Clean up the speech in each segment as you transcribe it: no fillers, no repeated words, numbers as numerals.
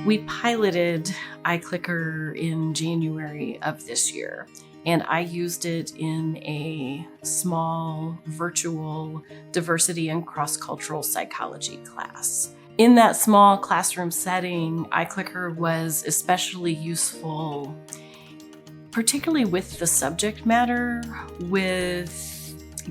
We piloted iClicker in January of this year, and I used it in a small virtual diversity and cross-cultural psychology class. In that small classroom setting, iClicker was especially useful, particularly with the subject matter, with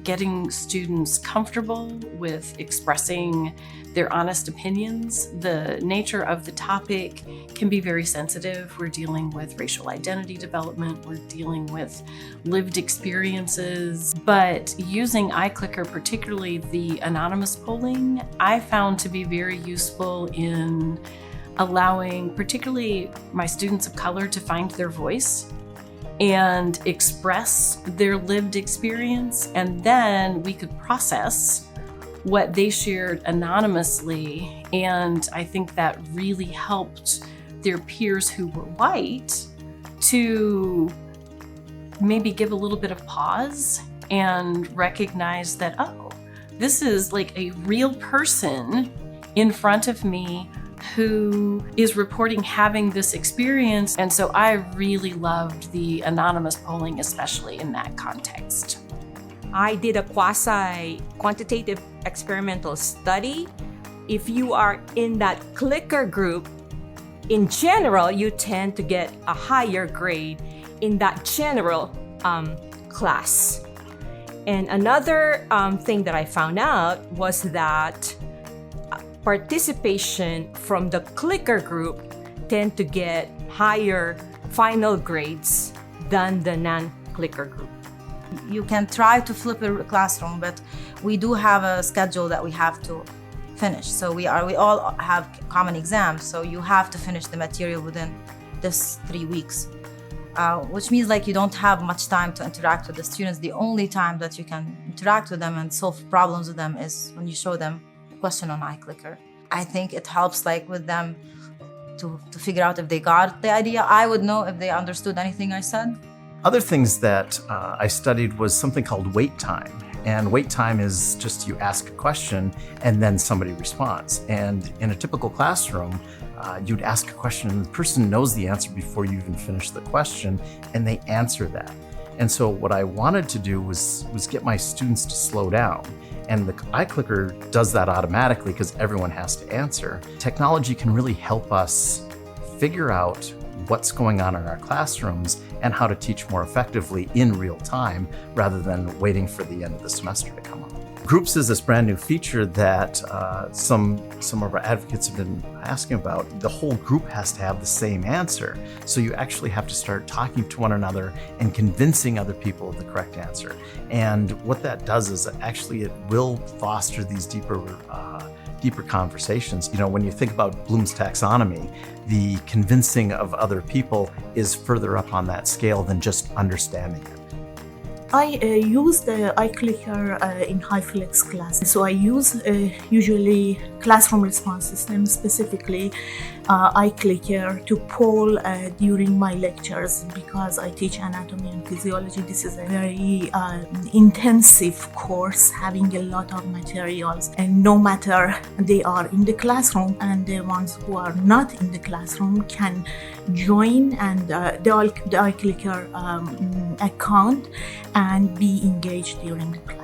getting students comfortable with expressing their honest opinions. The nature of the topic can be very sensitive. We're dealing with racial identity development, we're dealing with lived experiences, but using iClicker, particularly the anonymous polling, I found to be very useful in allowing particularly my students of color to find their voice and express their lived experience, and then we could process what they shared anonymously. And I think that really helped their peers who were white to maybe give a little bit of pause and recognize that, oh, this is like a real person in front of me who is reporting having this experience. And so I really loved the anonymous polling, especially in that context. I did a quasi-quantitative experimental study. If you are in that clicker group, in general, you tend to get a higher grade in that general class. And another thing that I found out was that participation from the clicker group tend to get higher final grades than the non-clicker group. You can try to flip a classroom, but we do have a schedule that we have to finish. So we all have common exams, so you have to finish the material within this 3 weeks, which means like you don't have much time to interact with the students. The only time that you can interact with them and solve problems with them is when you show them a question on iClicker. I think it helps like with them to figure out if they got the idea. I would know if they understood anything I said. Other things that I studied was something called wait time. And wait time is just you ask a question and then somebody responds. And in a typical classroom, you'd ask a question and the person knows the answer before you even finish the question, and they answer that. And so what I wanted to do was get my students to slow down. And the iClicker does that automatically because everyone has to answer. Technology can really help us figure out what's going on in our classrooms and how to teach more effectively in real time rather than waiting for the end of the semester to come up. Groups is this brand new feature that some of our advocates have been asking about. The whole group has to have the same answer. So you actually have to start talking to one another and convincing other people of the correct answer. And what that does is actually it will foster these deeper conversations. You know, when you think about Bloom's taxonomy, the convincing of other people is further up on that scale than just understanding it. I use the iClicker in HighFlex class. So I use usually classroom response system, specifically iClicker, to poll during my lectures because I teach anatomy and physiology. This is a very intensive course, having a lot of materials, and no matter they are in the classroom, and the ones who are not in the classroom can join and the iClicker account and be engaged during the class.